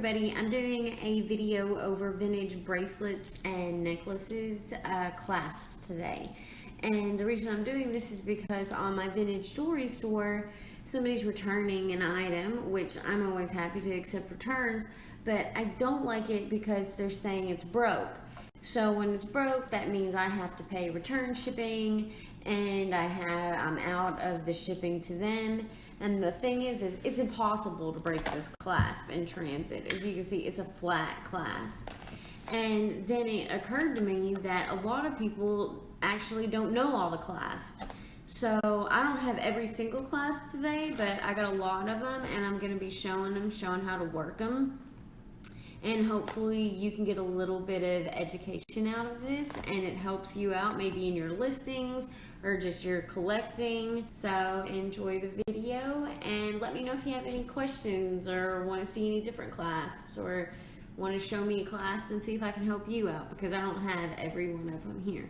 everybody. I'm doing a video over vintage bracelets and necklaces, clasps today. And the reason I'm doing this is because on my vintage jewelry store, somebody's returning an item, which I'm always happy to accept returns, but I don't like it because they're saying it's broke. So when it's broke, that means I have to pay return shipping, and I'm out of the shipping to them. And the thing is it's impossible to break this clasp in transit. As you can see, it's a flat clasp. And then it occurred to me that a lot of people actually don't know all the clasps. So I don't have every single clasp today, but I got a lot of them, and I'm going to be showing how to work them. And hopefully you can get a little bit of education out of this, and it helps you out maybe in your listings or just your collecting. So enjoy the video and let me know if you have any questions or want to see any different clasps or want to show me a clasp and see if I can help you out, because I don't have every one of them here.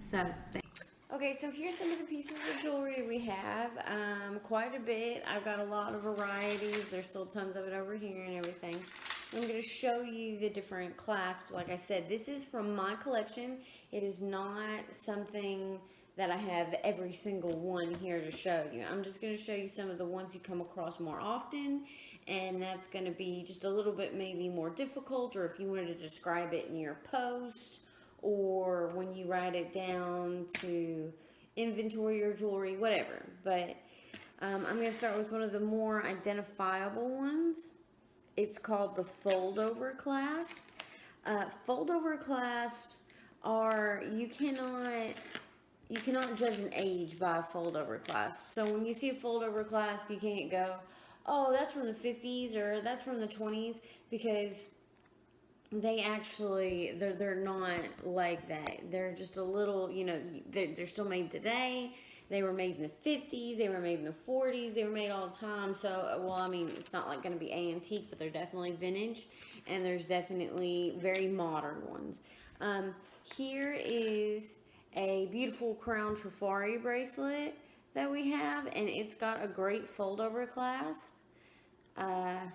So thanks. Okay, so here's some of the pieces of jewelry we have. Quite a bit. I've got a lot of varieties. There's still tons of it over here and everything. I'm going to show you the different clasps. Like I said, this is from my collection. It is not something that I have every single one here to show you. I'm just going to show you some of the ones you come across more often, and that's going to be just a little bit maybe more difficult, or if you wanted to describe it in your post, or when you write it down to inventory your jewelry, whatever. But I'm going to start with one of the more identifiable ones. It's called the fold-over clasp. Fold-over clasps are, you cannot judge an age by a fold-over clasp. So when you see a fold-over clasp, you can't go, oh, that's from the 50s or that's from the 20s, because they actually, they're not like that. They're just a little, you know, they're still made today. They were made in the 50s, they were made in the 40s, they were made all the time. So, well, I mean, it's not like going to be antique, but they're definitely vintage, and there's definitely very modern ones. Here is a beautiful crown trifari bracelet that we have, and it's got a great fold-over clasp. Let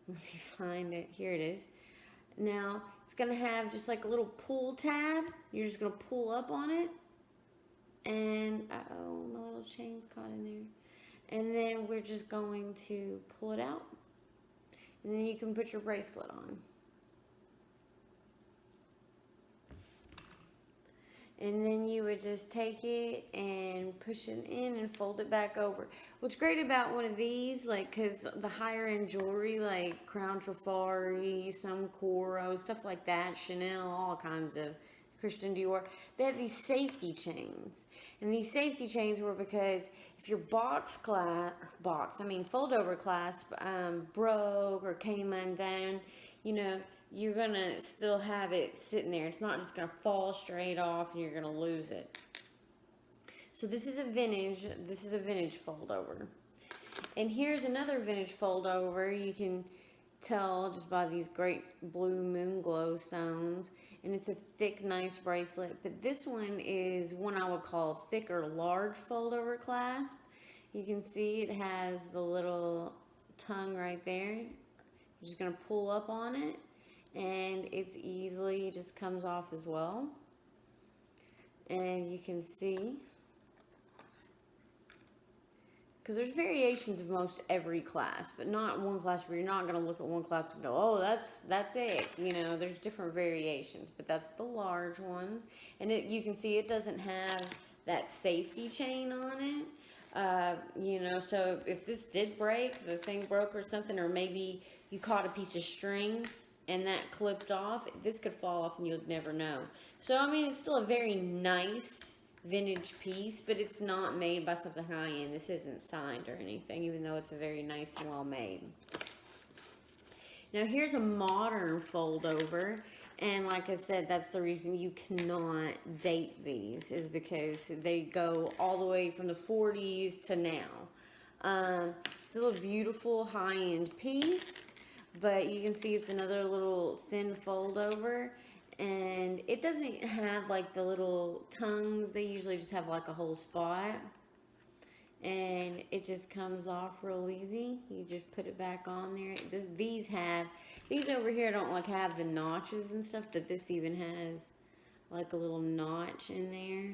me find it. Here it is. Now, it's going to have just like a little pull tab. You're just going to pull up on it. And, uh-oh, my little chain's caught in there. And then we're just going to pull it out. And then you can put your bracelet on. And then you would just take it and push it in and fold it back over. What's great about one of these, like, because the higher end jewelry, like Crown Trifari, some Coro, stuff like that, Chanel, all kinds of Christian Dior, they have these safety chains. And these safety chains were because if your fold over clasp broke or came undone, you know, you're going to still have it sitting there. It's not just going to fall straight off and you're going to lose it. So this is a vintage fold over. And here's another vintage fold over. You can tell just by these great blue moon glow stones. And it's a thick, nice bracelet. But this one is one I would call thick or large fold over clasp. You can see it has the little tongue right there. You're just going to pull up on it, and it's easily just comes off as well. And you can see, because there's variations of most every clasp, but not one clasp where you're not going to look at one clasp and go, oh, that's it. You know, there's different variations, but that's the large one. And you can see it doesn't have that safety chain on it. You know, so if this did break, the thing broke or something, or maybe you caught a piece of string and that clipped off, this could fall off and you'd never know. So, I mean, it's still a very nice vintage piece, but it's not made by something high-end. This isn't signed or anything, even though it's a very nice and well-made. Now, here's a modern fold-over, and like I said, that's the reason you cannot date these, is because they go all the way from the 40s to now. Still a beautiful high-end piece, but you can see it's another little thin fold-over. And it doesn't have like the little tongues. They usually just have like a whole spot. and it just comes off real easy. You just put it back on there. These over here don't like have the notches and stuff, but this even has like a little notch in there,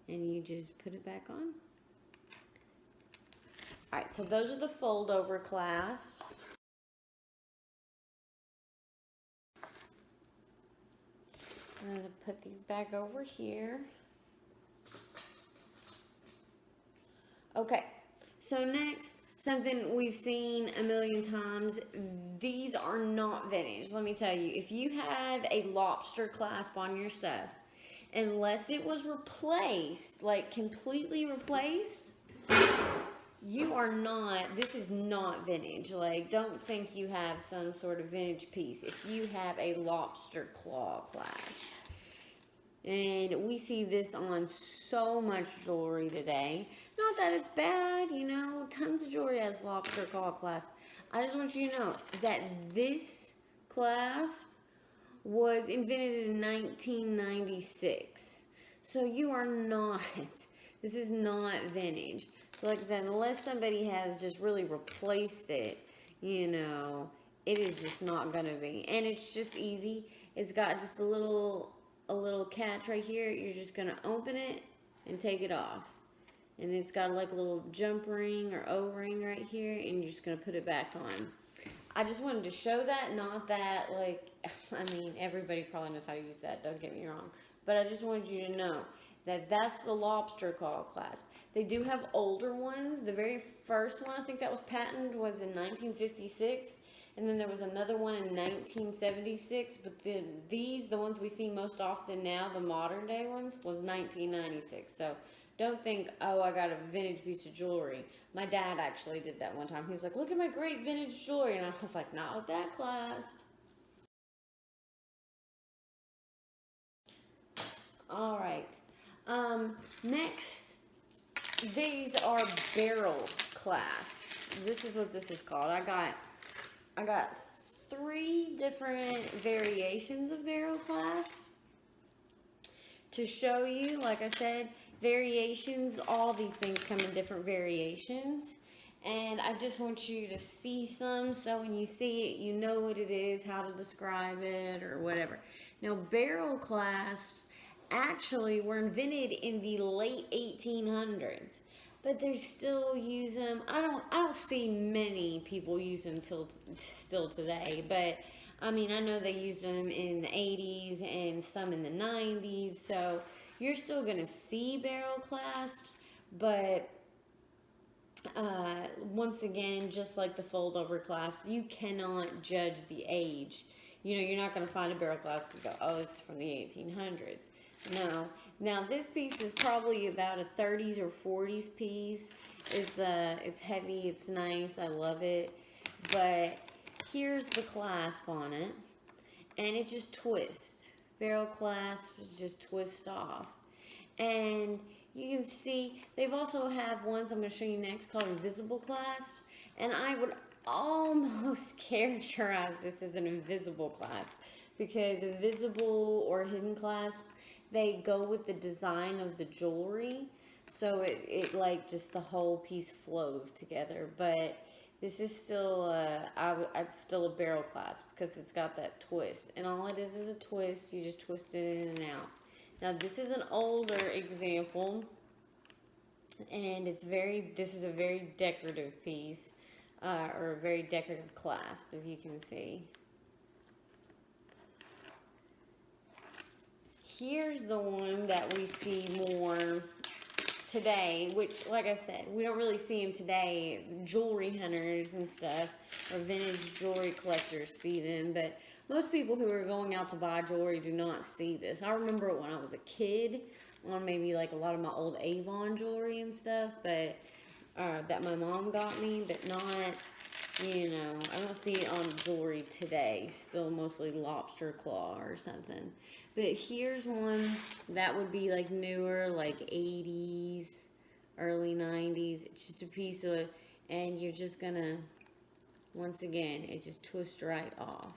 and you just put it back on. Alright, so those are the fold over clasps. I'm going to put these back over here. Okay, so next, something we've seen a million times. These are not vintage. Let me tell you, if you have a lobster clasp on your stuff, unless it was replaced, like completely replaced, you are not, this is not vintage. Like, don't think you have some sort of vintage piece if you have a lobster claw clasp. And we see this on so much jewelry today. Not that it's bad, you know, tons of jewelry has lobster claw clasp. I just want you to know that this clasp was invented in 1996. So you are not, this is not vintage. So like I said, unless somebody has just really replaced it, you know, it is just not going to be. And it's just easy. It's got just a little catch right here. You're just going to open it and take it off. And it's got like a little jump ring or O-ring right here, and you're just going to put it back on. I just wanted to show that, not that, like, I mean, everybody probably knows how to use that, don't get me wrong. But I just wanted you to know that that's the lobster claw clasp. They do have older ones. The very first one, I think that was patented, was in 1956. And then there was another one in 1976. But the ones we see most often now, the modern day ones, was 1996. So don't think, oh, I got a vintage piece of jewelry. My dad actually did that one time. He was like, look at my great vintage jewelry. And I was like, not with that clasp. All right. Next, these are barrel clasps. This is what this is called. I got 3 different variations of barrel clasp to show you. Like I said, variations, all these things come in different variations. And I just want you to see some, so when you see it, you know what it is, how to describe it, or whatever. Now, barrel clasps actually were invented in the late 1800s, but they still use them. I don't see many people use them still today, but I mean, I know they used them in the 80s and some in the 90s, so you're still going to see barrel clasps, but once again, just like the fold over clasp, you cannot judge the age. You know, you're not going to find a barrel clasp and go, oh, it's from the 1800s. No. Now, this piece is probably about a 30s or 40s piece. It's heavy, it's nice, I love it. But here's the clasp on it, and it just twists. Barrel clasp just twist off. And you can see they've also have ones I'm going to show you next called invisible clasps, and I would almost characterize this as an invisible clasp, because invisible or hidden clasp, they go with the design of the jewelry, so it like just the whole piece flows together. But this is still it's still a barrel clasp because it's got that twist, and all it is a twist. You just twist it in and out. Now, this is an older example, and this is a very decorative piece, or a very decorative clasp, as you can see. Here's the one that we see more today, which, like I said, we don't really see them today. Jewelry hunters and stuff, or vintage jewelry collectors see them, but most people who are going out to buy jewelry do not see this. I remember it when I was a kid on maybe like a lot of my old Avon jewelry and stuff, but that my mom got me, but not, you know, I don't see it on jewelry today. Still mostly lobster claw or something. But here's one that would be like newer, like 80s, early 90s. It's just a piece of it, and you're just gonna, once again, it just twists right off.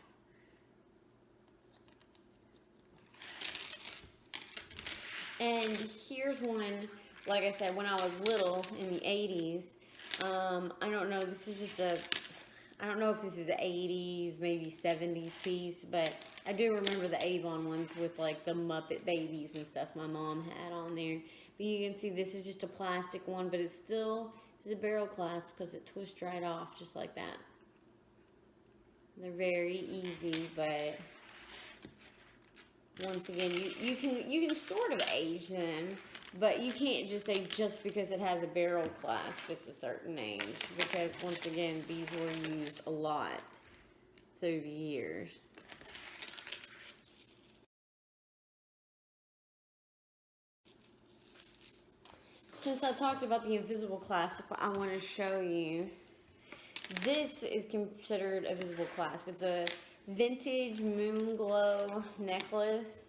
And here's one like I said, when I was little in the 80s, I don't know, this is just I don't know if this is an 80s, maybe 70s piece, but I do remember the Avon ones with like the Muppet babies and stuff my mom had on there. But you can see this is just a plastic one, but it's still is a barrel clasp because it twists right off just like that. They're very easy, but once again, you can sort of age them, but you can't just say just because it has a barrel clasp it's a certain age, because once again, these were used a lot through the years. Since I talked about the invisible clasp, I want to show you. This is considered a visible clasp. It's a vintage moon glow necklace.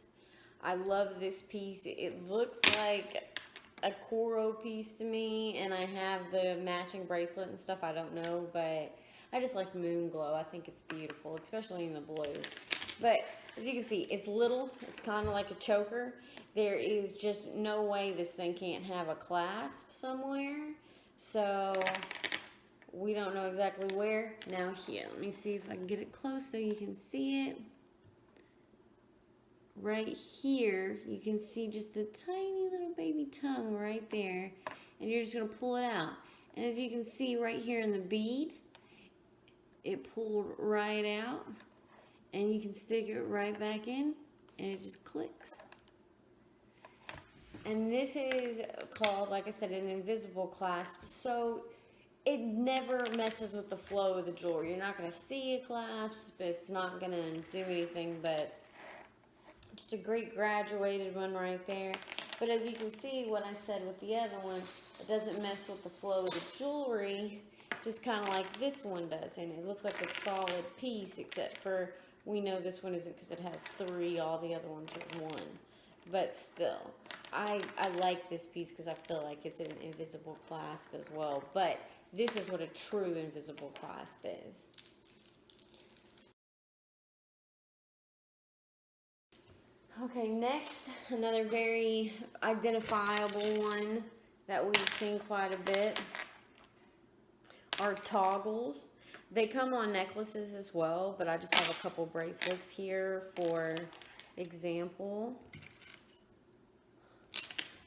I love this piece. It looks like a coral piece to me, and I have the matching bracelet and stuff. I don't know, but I just like moon glow. I think it's beautiful, especially in the blue. But as you can see, it's little. It's kind of like a choker. There is just no way this thing can't have a clasp somewhere. So we don't know exactly where. Now here, let me see if I can get it close so you can see it. Right here, you can see just the tiny little baby tongue right there. And you're just going to pull it out. And as you can see right here in the bead, it pulled right out. And you can stick it right back in, and it just clicks. And this is called, like I said, an invisible clasp. So it never messes with the flow of the jewelry. You're not going to see a clasp. It's not going to do anything, but just a great graduated one right there. But as you can see, what I said with the other one, it doesn't mess with the flow of the jewelry, just kind of like this one does. And it looks like a solid piece, except for we know this one isn't because it has 3, all the other ones are 1. But still, I like this piece because I feel like it's an invisible clasp as well. But this is what a true invisible clasp is. Okay, next, another very identifiable one that we've seen quite a bit are toggles. They come on necklaces as well, but I just have a couple bracelets here for example.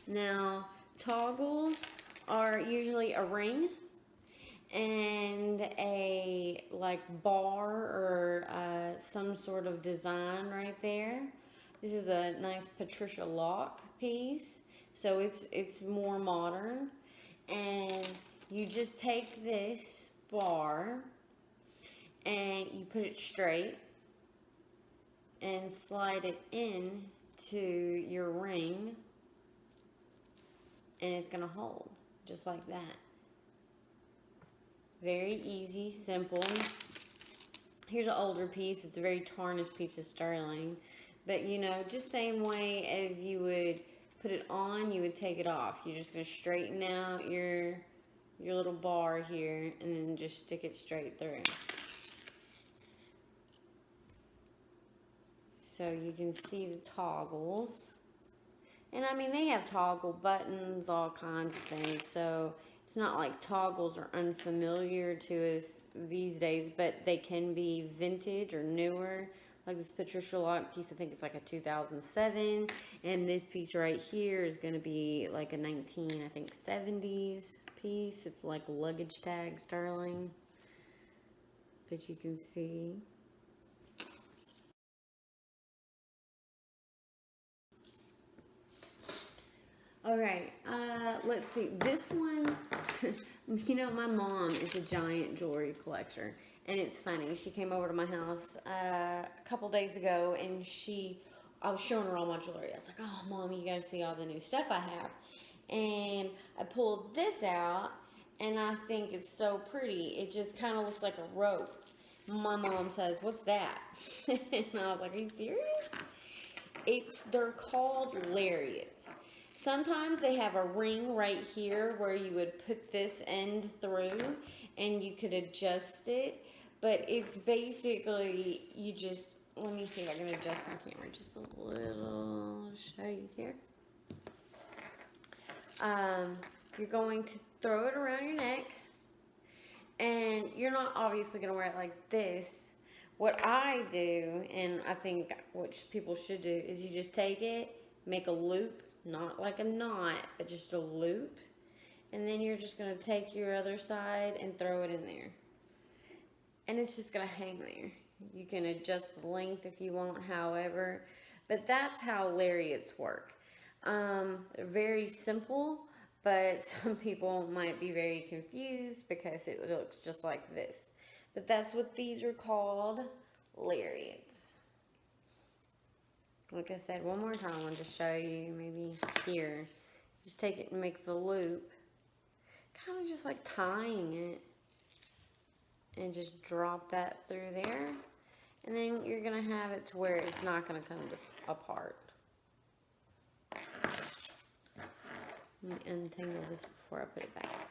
Now, toggles are usually a ring and a like bar or some sort of design right there. This is a nice Patricia lock piece, so it's more modern. And you just take this bar and you put it straight and slide it in to your ring, and it's gonna hold just like that. Very easy, simple. Here's an older piece. It's a very tarnished piece of sterling. But, you know, just same way as you would put it on, you would take it off. You're just going to straighten out your little bar here and then just stick it straight through. So you can see the toggles. And, I mean, they have toggle buttons, all kinds of things. So it's not like toggles are unfamiliar to us these days, but they can be vintage or newer. Like this Patricia lock piece, I think it's like a 2007, and this piece right here is going to be like a 70s piece. It's like luggage tag sterling, but you can see. All right, let's see. This one, you know, my mom is a giant jewelry collector. And it's funny, she came over to my house a couple days ago, and I was showing her all my jewelry. I was like, oh, Mom, you gotta see all the new stuff I have. And I pulled this out, and I think it's so pretty. It just kind of looks like a rope. My mom says, what's that? And I was like, are you serious? They're called lariats. Sometimes they have a ring right here where you would put this end through and you could adjust it. But it's basically, you just, let me see if I can adjust my camera just a little, show you here. You're going to throw it around your neck, and you're not obviously going to wear it like this. What I do, and I think what people should do, is you just take it, make a loop, not like a knot, but just a loop, and then you're just going to take your other side and throw it in there. And it's just going to hang there. You can adjust the length if you want, however, but that's how lariats work. They're very simple, but some people might be very confused because it looks just like this. But that's what these are called, lariats. Like I said, one more time, I'll just show you, maybe here. Just take it and make the loop, kind of just like tying it, and just drop that through there. And then you're going to have it to where it's not going to come apart. Let me untangle this before I put it back.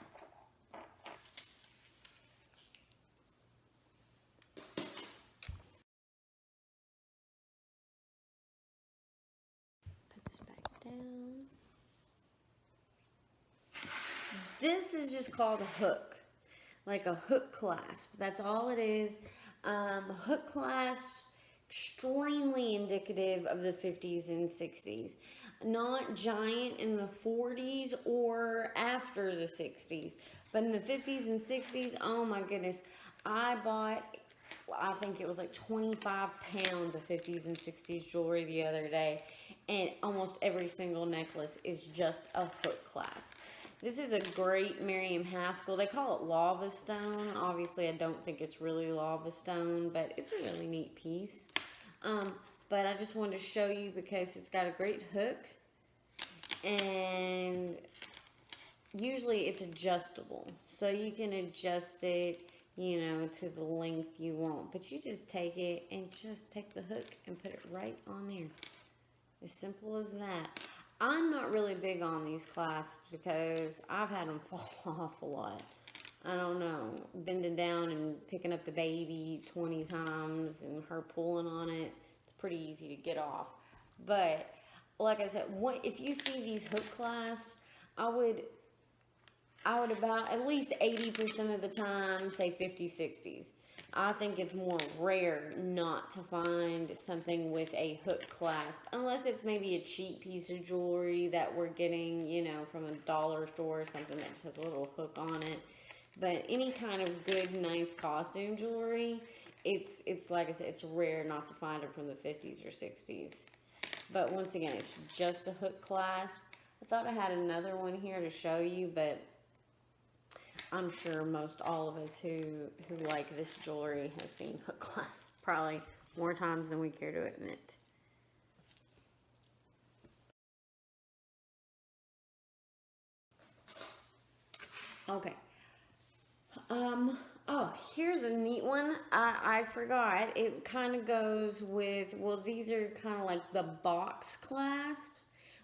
Put this back down. This is just called a hook. Like a hook clasp. That's all it is. Hook clasps, extremely indicative of the 50s and 60s. Not giant in the 40s or after the 60s. But in the 50s and 60s, oh my goodness. I bought, I think it was like 25 pounds of 50s and 60s jewelry the other day. And almost every single necklace is just a hook clasp. This is a great Miriam Haskell. They call it lava stone. Obviously, I don't think it's really lava stone, but it's a really neat piece. But I just wanted to show you because it's got a great hook. And usually it's adjustable. So you can adjust it, you know, to the length you want. But you just take it and just take the hook and put it right on there. As simple as that. I'm not really big on these clasps because I've had them fall off a lot. I don't know, bending down and picking up the baby 20 times and her pulling on it. It's pretty easy to get off. But like I said, if you see these hook clasps, I would about at least 80% of the time say 50s, 60s. I think it's more rare not to find something with a hook clasp, unless it's maybe a cheap piece of jewelry that we're getting, you know, from a dollar store or something that just has a little hook on it. But any kind of good, nice costume jewelry, it's like I said, it's rare not to find it from the 50s or 60s. But once again, it's just a hook clasp. I thought I had another one here to show you, but I'm sure most all of us who like this jewelry has seen hook clasps probably more times than we care to admit. Okay. Oh, here's a neat one. I forgot. It kind of goes with, well, these are kind of like the box clasps.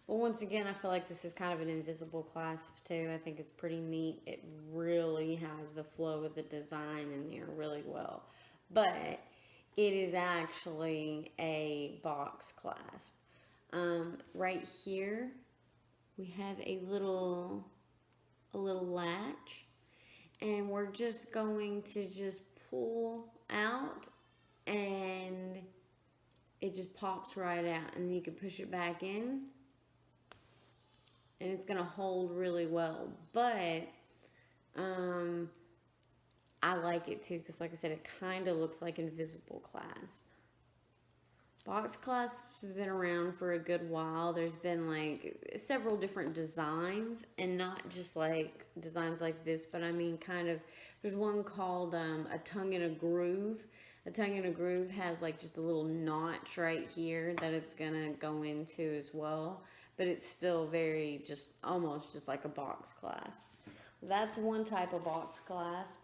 Well, once again, I feel like this is kind of an invisible clasp too. I think it's pretty neat. It really has the flow of the design in there really well. But it is actually a box clasp. Right here, we have a little latch. And we're just going to just pull out and it just pops right out. And you can push it back in and it's going to hold really well. But I like it too because like I said, it kind of looks like invisible clasp. Box clasps have been around for a good while. There's been like several different designs and not just like designs like this, but I mean kind of, there's one called a tongue in a groove. A tongue in a groove has like just a little notch right here that it's gonna go into as well, but it's still very just almost just like a box clasp. That's one type of box clasp.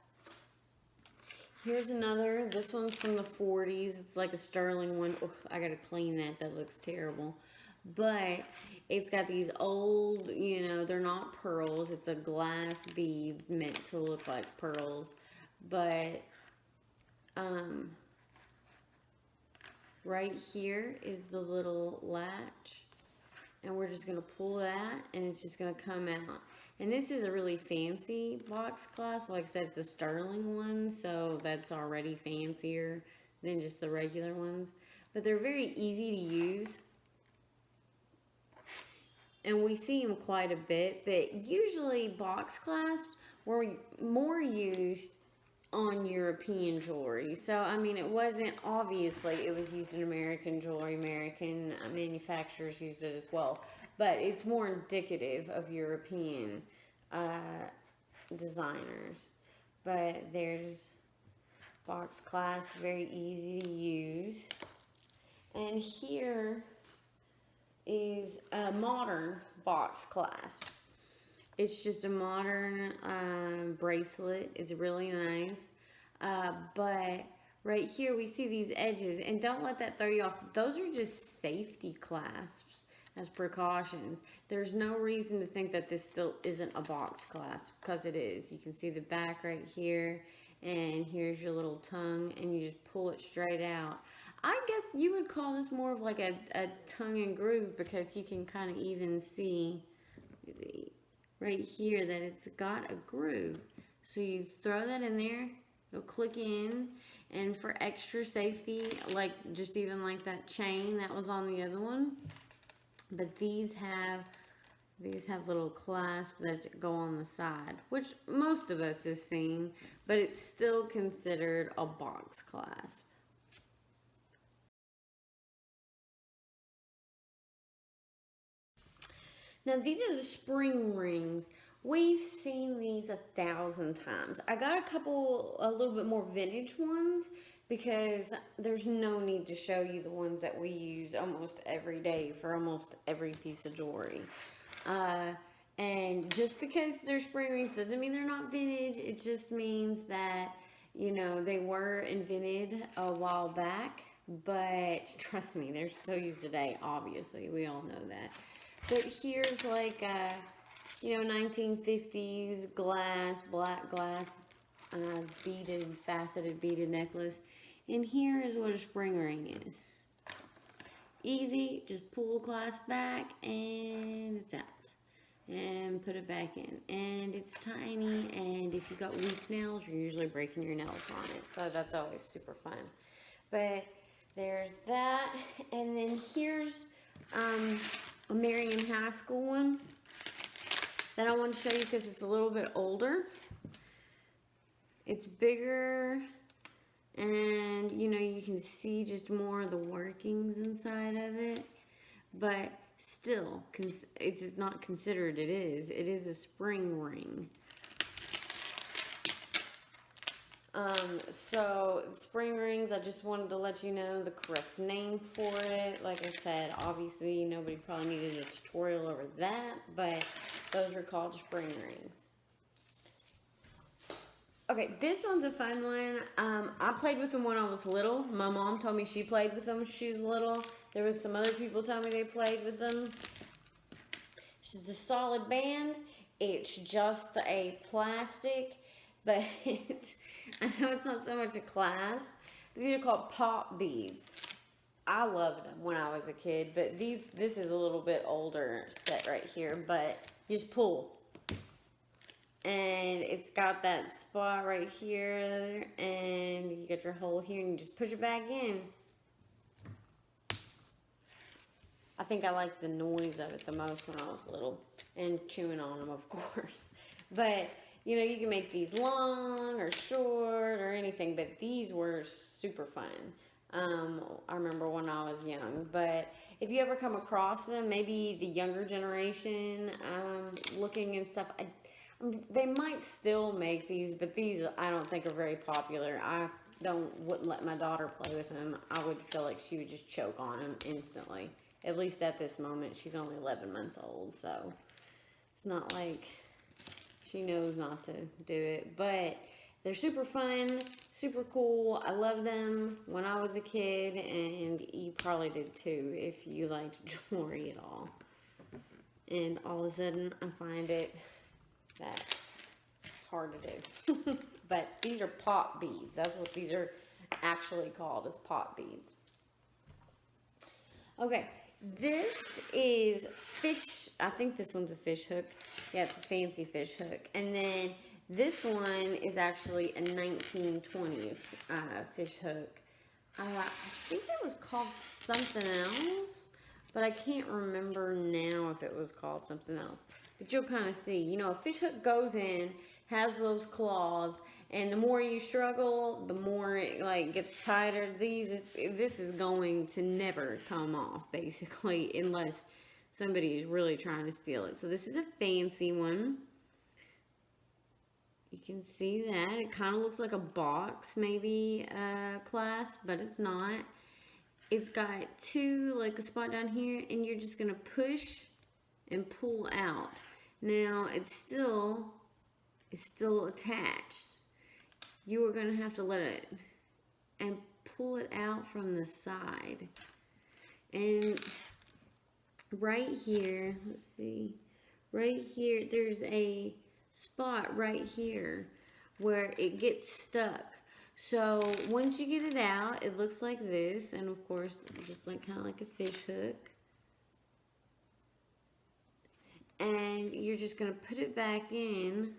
Here's another. This one's from the 40s. It's like a sterling one. Ugh, I gotta clean that. That looks terrible. But it's got these old, you know, they're not pearls. It's a glass bead meant to look like pearls. But right here is the little latch. and we're just gonna pull that, and it's just gonna come out. And this is a really fancy box clasp. Like I said, it's a sterling one, so that's already fancier than just the regular ones. But they're very easy to use, and we see them quite a bit. But usually box clasps were more used on European jewelry. So, I mean, it wasn't, obviously, it was used in American jewelry. American manufacturers used it as well. But it's more indicative of European designers. But there's box clasp, very easy to use. And here is a modern box clasp. It's just a modern bracelet. It's really nice. But right here we see these edges. And don't let that throw you off. Those are just safety clasps as precautions. There's no reason to think that this still isn't a box clasp, because it is. You can see the back right here. And here's your little tongue. And you just pull it straight out. I guess you would call this more of like a tongue and groove, because you can kind of even see right here that it's got a groove. So you throw that in there, it'll click in, and for extra safety, like just even like that chain that was on the other one. But these have little clasps that go on the side, which most of us have seen, but it's still considered a box clasp. Now, these are the spring rings. We've seen these 1,000 times. I got a little bit more vintage ones, because there's no need to show you the ones that we use almost every day for almost every piece of jewelry. And just because they're spring rings doesn't mean they're not vintage. It just means that, you know, they were invented a while back. But trust me, they're still used today, obviously. We all know that. But here's like a, 1950s black glass, faceted beaded necklace. And here is what a spring ring is. Easy, just pull the clasp back and it's out. And put it back in. And it's tiny, and if you've got weak nails, you're usually breaking your nails on it. So that's always super fun. But there's that. And then here's a Marion High School one that I want to show you because it's a little bit older. It's bigger, and you can see just more of the workings inside of it. But still, it is not considered, it is a spring ring. So spring rings, I just wanted to let you know the correct name for it. Like I said, obviously nobody probably needed a tutorial over that, but those are called spring rings. Okay, this one's a fun one. I played with them when I was little. My mom told me she played with them when she was little. There was some other people telling me they played with them. It's a solid band. It's just a plastic, but I know it's not so much a clasp. These are called pop beads. I loved them when I was a kid, but this is a little bit older set right here, but you just pull. And it's got that spot right here, and you got your hole here, and you just push it back in. I think I liked the noise of it the most when I was little, and chewing on them, of course. But, you can make these long or short or anything, but these were super fun. I remember when I was young, but if you ever come across them, maybe the younger generation, looking and stuff, they might still make these, but these I don't think are very popular. I wouldn't let my daughter play with them. I would feel like she would just choke on them instantly. At least at this moment. She's only 11 months old, so it's not like she knows not to do it. But they're super fun, super cool. I loved them when I was a kid, and you probably did too if you liked jewelry at all. And all of a sudden, I find it that it's hard to do. But these are pop beads. That's what these are actually called, is pop beads. Okay, This is fish. I think this one's a fish hook. Yeah, it's a fancy fish hook. And then this one is actually a 1920s fish hook. I think it was called something else, but I can't remember now if it was called something else. But you'll kind of see, you know, a fish hook goes in, has those claws, and the more you struggle, the more it like gets tighter. This is going to never come off, basically, unless somebody is really trying to steal it. So this is a fancy one. You can see that. It kind of looks like a box, maybe, clasp, but it's not. It's got two, like a spot down here, and you're just going to push and pull out. Now, it's still attached. You are going to have to let it and pull it out from the side. And right here, let's see, right here, there's a spot right here where it gets stuck. So once you get it out, it looks like this, and of course, just like kind of like a fish hook. And you're just gonna put it back in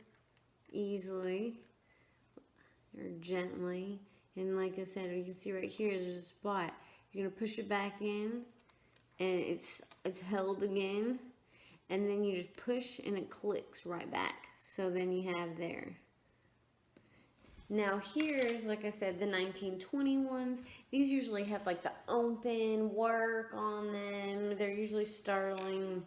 easily or gently. And like I said, you can see right here, there's a spot. You're gonna push it back in, and it's held again. And then you just push, and it clicks right back. So then you have there. Now here's, like I said, the 1920 ones. These usually have like the open work on them. They're usually sterling.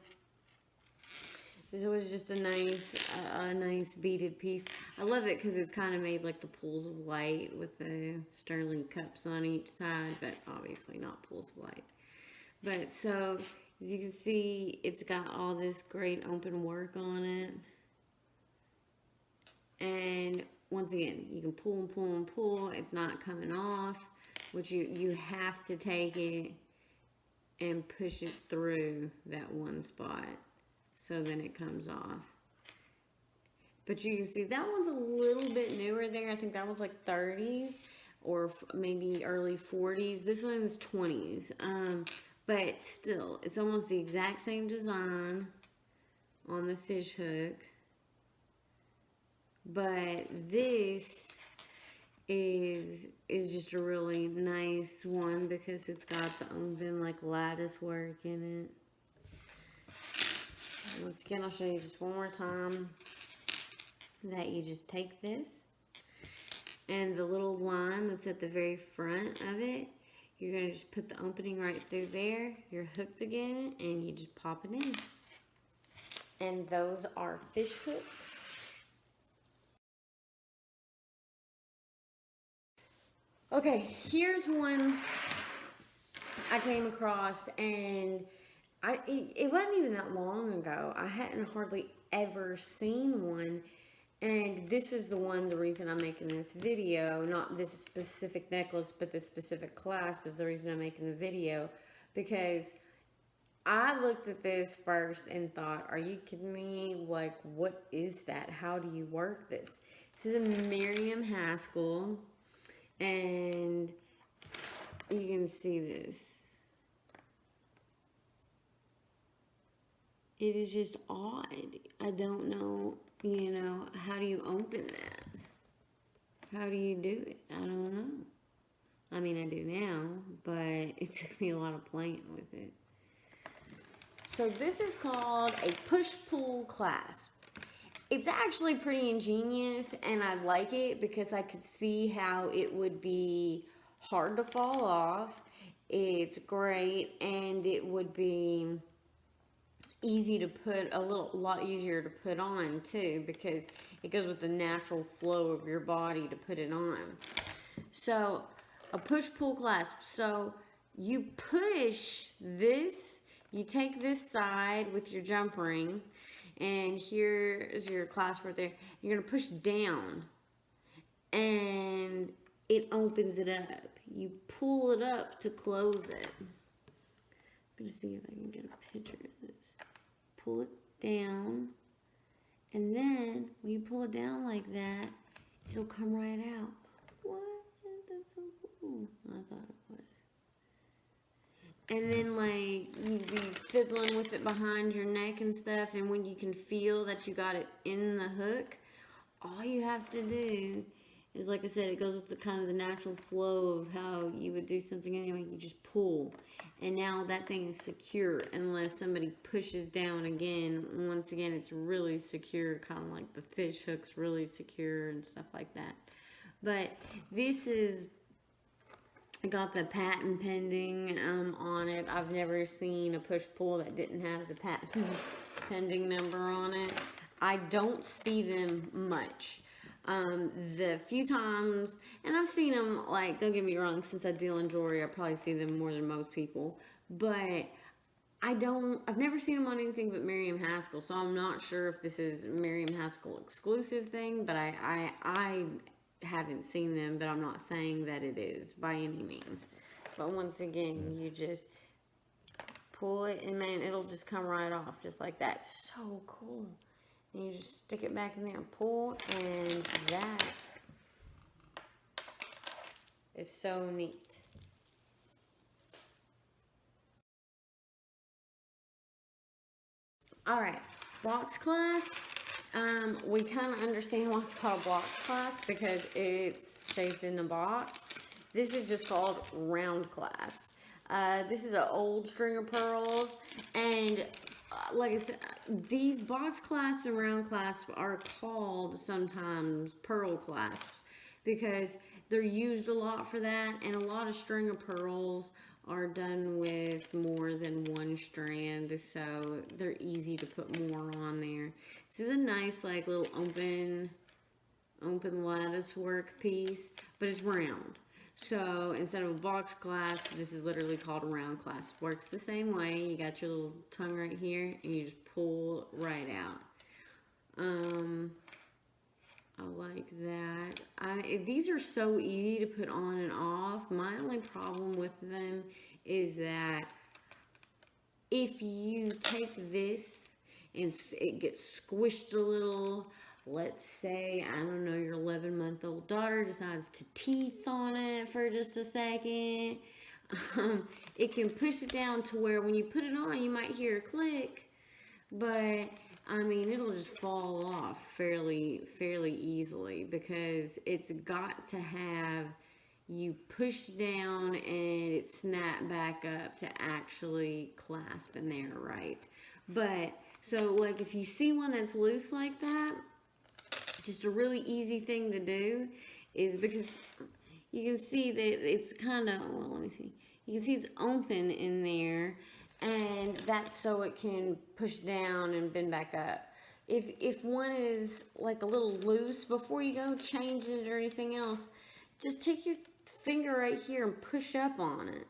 This was just a nice beaded piece. I love it because it's kind of made like the pools of light with the sterling cups on each side, but obviously not pools of light. But so, as you can see, it's got all this great open work on it. And once again, you can pull and pull and pull. It's not coming off, which you have to take it and push it through that one spot. So then it comes off. But you can see that one's a little bit newer there. I think that was like 30s or maybe early 40s. This one's 20s. But still, it's almost the exact same design on the fish hook. But this is just a really nice one because it's got the open like lattice work in it. Once again, I'll show you just one more time that you just take this and the little line that's at the very front of it, you're going to just put the opening right through there. You're hooked again, and you just pop it in. And those are fish hooks. Okay, here's one I came across, and it wasn't even that long ago. I hadn't hardly ever seen one, and this is the reason I'm making this video. Not this specific necklace, but this specific clasp is the reason I'm making the video, because I looked at this first and thought, are you kidding me? Like, what is that? How do you work this? This is a Miriam Haskell, and you can see this. It is just odd. I don't know, how do you open that? How do you do it? I don't know. I mean, I do now, but it took me a lot of playing with it. So this is called a push-pull clasp. It's actually pretty ingenious, and I like it because I could see how it would be hard to fall off. It's great, and it would be easy to put, a lot easier to put on too, because it goes with the natural flow of your body to put it on. So a push-pull clasp. So you push this, you take this side with your jump ring, and here is your clasp right there. You're gonna push down, and it opens it up. You pull it up to close it. I'm gonna see if I can get a picture of this. Pull it down, and then when you pull it down like that, it'll come right out. What? That's so cool. I thought it was. And then, like, you'd be fiddling with it behind your neck and stuff. And when you can feel that you got it in the hook, all you have to do is, like I said, it goes with the kind of the natural flow of how you would do something anyway. You just pull. And now that thing is secure unless somebody pushes down again. Once again, it's really secure, kind of like the fish hook's really secure and stuff like that. But this is... I got the patent pending on it. I've never seen a push-pull that didn't have the patent pending number on it. I don't see them much. The few times, and I've seen them, like, don't get me wrong, since I deal in jewelry, I probably see them more than most people. But I've never seen them on anything but Miriam Haskell, so I'm not sure if this is a Miriam Haskell exclusive thing, but I haven't seen them, but I'm not saying that it is by any means. But once again, you just pull it and man, it'll just come right off just like that. So cool. And you just stick it back in there and pull, and that is so neat. Alright, box clasp. We kind of understand why it's called box clasp because it's shaped in the box. This is just called round clasp. This is an old string of pearls, and like I said, these box clasps and round clasps are called sometimes pearl clasps because they're used a lot for that, and a lot of string of pearls are done with more than one strand, so they're easy to put more on there. This is a nice, like, little open lattice work piece, but it's round. So instead of a box clasp, this is literally called a round clasp. Works the same way. You got your little tongue right here, and you just pull right out. I like that. These are so easy to put on and off. My only problem with them is that if you take this and it gets squished a little, let's say, I don't know, your 11-month-old daughter decides to teeth on it for just a second, it can push it down to where when you put it on, you might hear a click, but I mean, it'll just fall off fairly easily because it's got to have you push down and it snap back up to actually clasp in there, right? But, so, like, if you see one that's loose like that, just a really easy thing to do is because you can see that it's kind of, well, let me see. You can see it's open in there, and that's so it can push down and bend back up. If one is like a little loose, before you go change it or anything else, just take your finger right here and push up on it.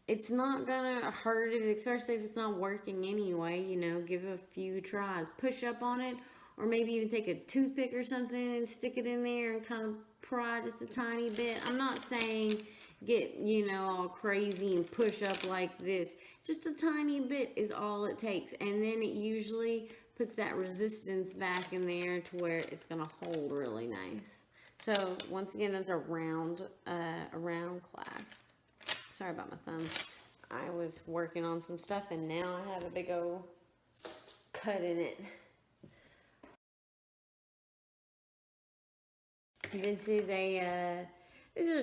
It's not gonna hurt it, especially if it's not working anyway, you know, give it a few tries. Push up on it, or maybe even take a toothpick or something and stick it in there and kind of pry just a tiny bit. I'm not saying get, you know, all crazy and push up like this. Just a tiny bit is all it takes. And then it usually puts that resistance back in there to where it's going to hold really nice. So, once again, that's a round clasp. Sorry about my thumb. I was working on some stuff and now I have a big old cut in it. This is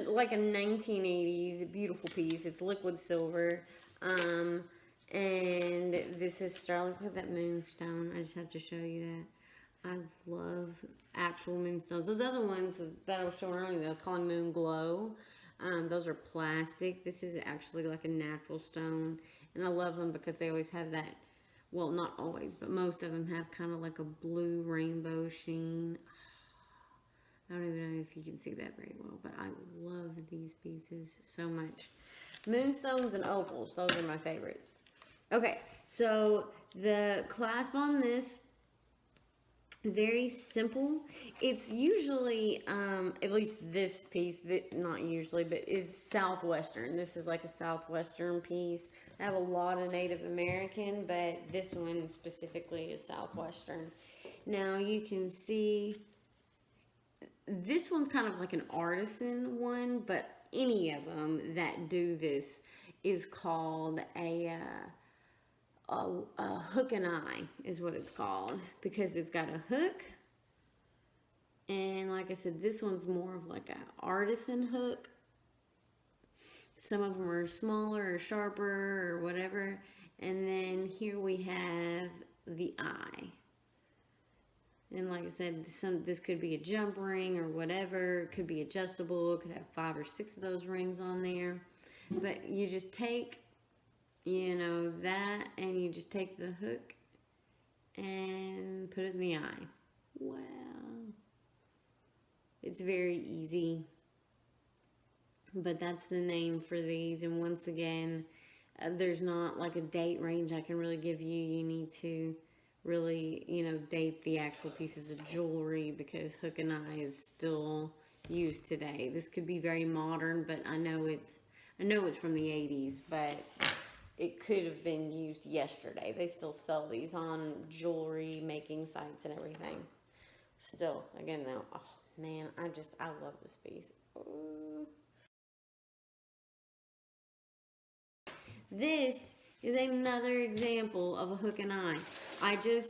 like a 1980s beautiful piece. It's liquid silver. And this is sterling. Look at that moonstone. I just have to show you that. I love actual moonstones. Those other ones that I was showing earlier, I was calling moon glow. Those are plastic. This is actually like a natural stone. And I love them because they always have that, well, not always, but most of them have kind of like a blue rainbow sheen. I don't even know if you can see that very well, but I love these pieces so much. Moonstones and opals, those are my favorites. Okay, so the clasp on this, very simple. It's usually, at least this piece, not usually, but is Southwestern. This is like a Southwestern piece. I have a lot of Native American, but this one specifically is Southwestern. Now you can see this one's kind of like an artisan one, but any of them that do this, is called a hook and eye is what it's called, because it's got a hook, and like I said, this one's more of like an artisan hook. Some of them are smaller or sharper or whatever. And then here we have the eye. And like I said, this could be a jump ring or whatever. It could be adjustable. It could have 5 or 6 of those rings on there. But you just take, you know, that, and you just take the hook and put it in the eye. Wow. It's very easy. But that's the name for these. And once again, there's not like a date range I can really give you. You need to really, you know, date the actual pieces of jewelry, because hook and eye is still used today. This could be very modern, but I know it's from the 80s, but it could have been used yesterday. They still sell these on jewelry making sites and everything. Still, again though, oh man, I love this piece. Ooh. This is another example of a hook and eye. I just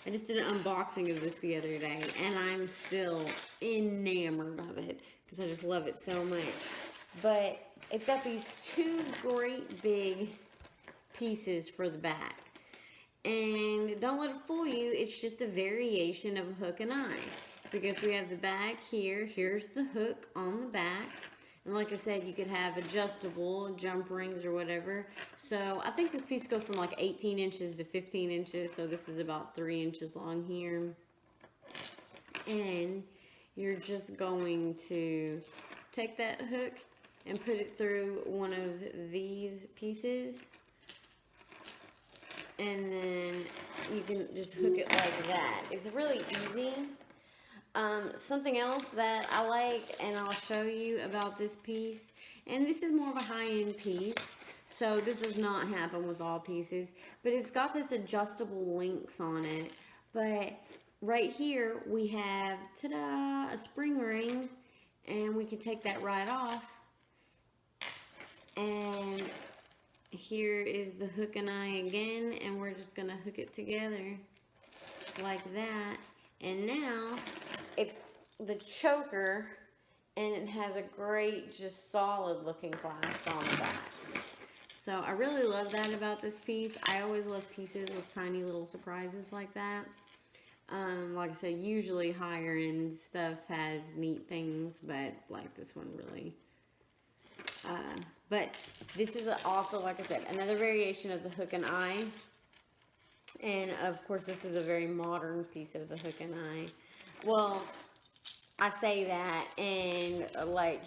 did an unboxing of this the other day, and I'm still enamored of it because I just love it so much. But it's got these 2 great big pieces for the back. And don't let it fool you, it's just a variation of a hook and eye. Because we have the back here, here's the hook on the back. And like I said, you could have adjustable jump rings or whatever. So I think this piece goes from like 18 inches to 15 inches. So this is about 3 inches long here. And you're just going to take that hook and put it through one of these pieces. And then you can just hook it like that. It's really easy. Something else that I like, and I'll show you about this piece, and this is more of a high-end piece, so this does not happen with all pieces, but it's got this adjustable links on it. But right here we have, ta-da, a spring ring, and we can take that right off, and here is the hook and eye again, and we're just gonna hook it together like that. And now it's the choker, and it has a great, just solid looking clasp on the back. So I really love that about this piece. I always love pieces with tiny little surprises like that. Like I said, usually higher end stuff has neat things, but like this one really. But this is also, like I said, another variation of the hook and eye. And of course, this is a very modern piece of the hook and eye. Well, I say that, and like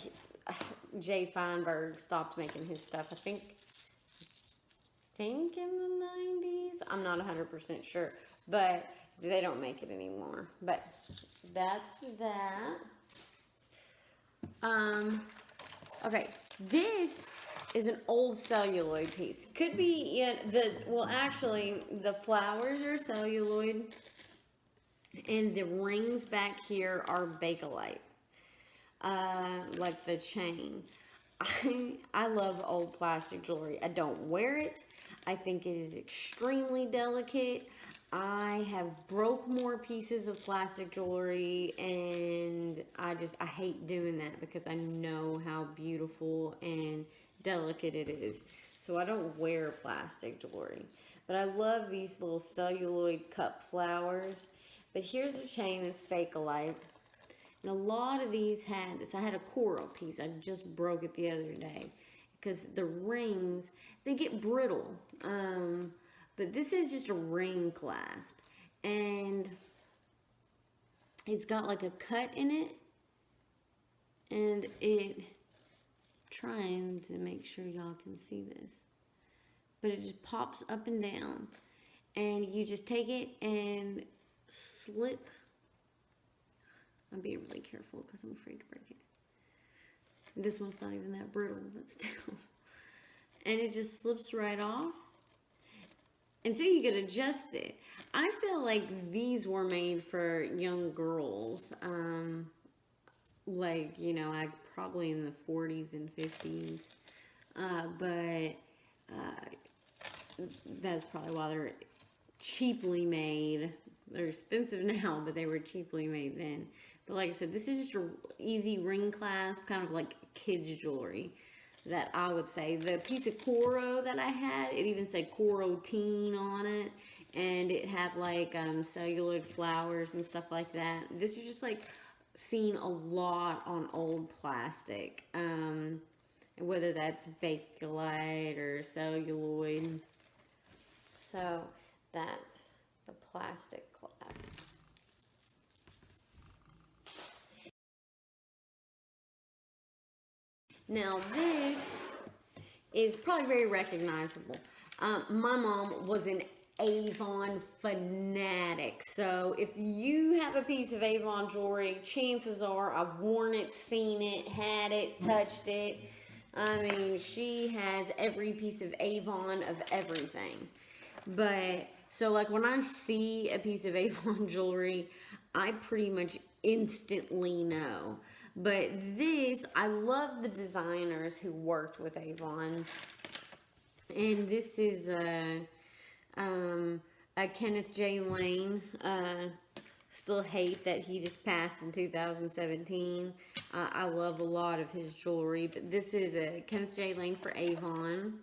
Jay Feinberg stopped making his stuff, I think in the 90s. I'm not 100% sure, but they don't make it anymore. But that's that. Okay, this is an old celluloid piece. Could be, yeah, actually, the flowers are celluloid, and the rings back here are Bakelite, like the chain. I love old plastic jewelry. I don't wear it. I think it is extremely delicate. I have broke more pieces of plastic jewelry, and I hate doing that because I know how beautiful and delicate it is. So I don't wear plastic jewelry. But I love these little celluloid cup flowers. But here's the chain that's Bakelite. And a lot of these had this. I had a coral piece. I just broke it the other day. Because the rings, they get brittle. But this is just a ring clasp. And it's got like a cut in it. And trying to make sure y'all can see this. But it just pops up and down. And you just take it and slip. I'm being really careful because I'm afraid to break it. This one's not even that brittle, but still. And it just slips right off. And so you can adjust it. I feel like these were made for young girls. Like, you know, probably in the 40s and 50s. but that's probably why they're cheaply made. They're expensive now, but they were cheaply made then. But like I said, this is just a easy ring clasp, kind of like kids jewelry, that I would say. The piece of coral that I had, it even said coral teen on it, and it had like celluloid flowers and stuff like that. This is just like seen a lot on old plastic, whether that's Bakelite or celluloid. So that's the plastic clasp. Now this is probably very recognizable. My mom was an Avon fanatic. So if you have a piece of Avon jewelry, chances are I've worn it, seen it, had it, touched it. I mean, she has every piece of Avon of everything. But so like when I see a piece of Avon jewelry, I pretty much instantly know. But this, I love the designers who worked with Avon. And this is a Kenneth J. Lane. Still hate that he just passed in 2017. I love a lot of his jewelry, but this is a Kenneth J. Lane for Avon.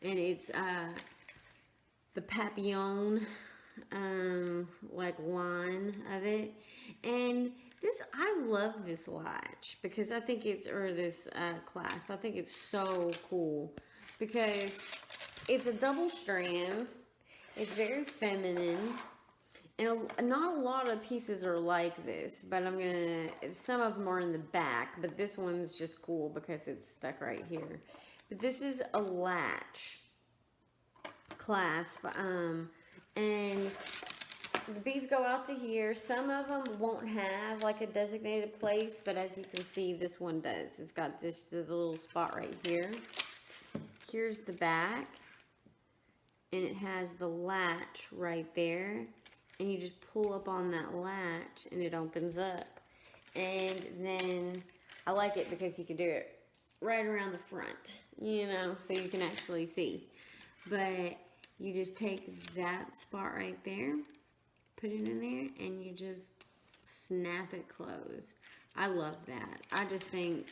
And it's the Papillon like line of it. And this, I love this latch because I think it's, or this clasp, I think it's so cool because it's a double strand. It's very feminine. And not a lot of pieces are like this, but some of them are in the back, but this one's just cool because it's stuck right here. But this is a latch clasp, and the beads go out to here. Some of them won't have like a designated place, but as you can see, this one does. It's got just the little spot right here. Here's the back, and it has the latch right there, and you just pull up on that latch and it opens up. And then I like it because you can do it right around the front, you know, so you can actually see. But you just take that spot right there, put it in there, and you just snap it closed. I love that. I just think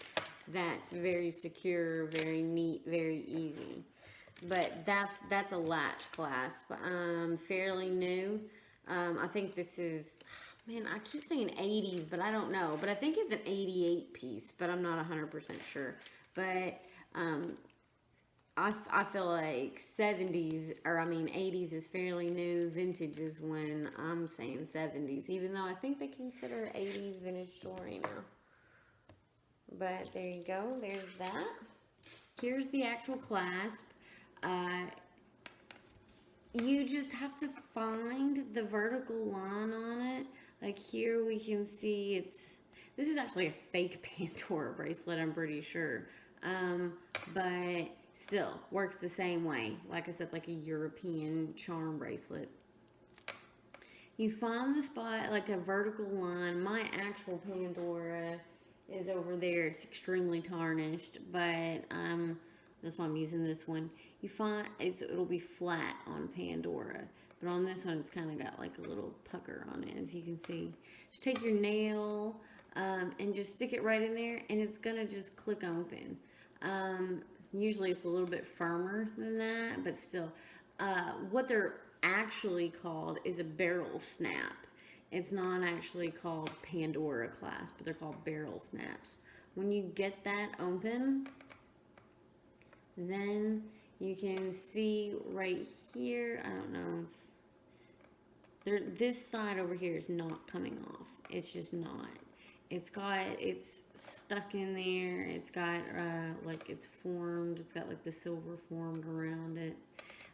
that's very secure, very neat, very easy. But that's a latch clasp. Fairly new. I think this is, man, I keep saying 80s, but I don't know. But I think it's an 88 piece, but I'm not 100% sure. But I feel like 70s, or I mean 80s is fairly new. Vintage is when I'm saying 70s, even though I think they consider 80s vintage jewelry now. But there you go. There's that. Here's the actual clasp. You just have to find the vertical line on it. Like here we can see this is actually a fake Pandora bracelet, I'm pretty sure. But still works the same way. Like I said, like a European charm bracelet. You find the spot, like a vertical line. My actual Pandora is over there. It's extremely tarnished, but that's why I'm using this one. You find it'll be flat on Pandora, but on this one it's kind of got like a little pucker on it, as you can see. Just take your nail and just stick it right in there, and it's gonna just click open. Usually it's a little bit firmer than that, but still. What they're actually called is a barrel snap. It's not actually called Pandora clasp, but they're called barrel snaps. When you get that open, then you can see right here, I don't know, this side over here is not coming off. It's just not. It's stuck in there. It's got like it's formed. It's got like the silver formed around it.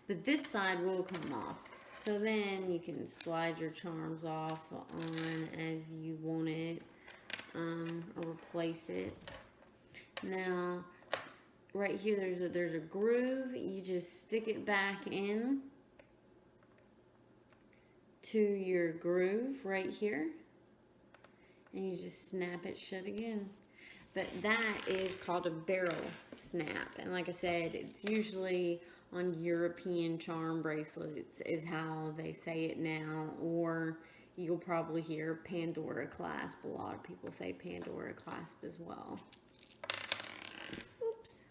But this side will come off. So then you can slide your charms off on as you want it, or replace it. Now, right here there's a groove. You just stick it back in to your groove right here, and you just snap it shut again. But that is called a barrel snap. And like I said, it's usually on European charm bracelets is how they say it now. Or you'll probably hear Pandora clasp. A lot of people say Pandora clasp as well. Oops.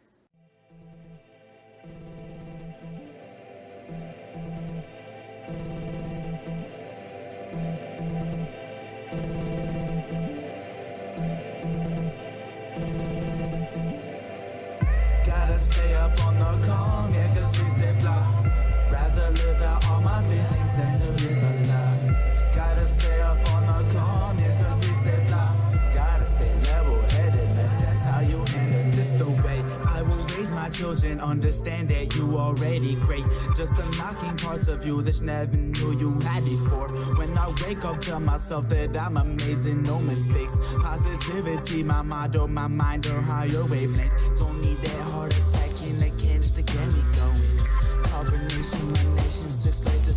Gotta stay up on the calm, yeah, cause we stay fly. Rather live out all my feelings than to live a lie. Gotta stay up on the calm, yeah, cause we stay fly. Gotta stay level-headed, man, that's how you handle this the way I will raise my children, understand that you already great. Just unlocking parts of you that never knew you had before. When I wake up, tell myself that I'm amazing, no mistakes. Positivity, my motto, my mind, or higher wavelength. Don't need that heart attack in the can just to get me going. Carbonation, my nation, 6 layers.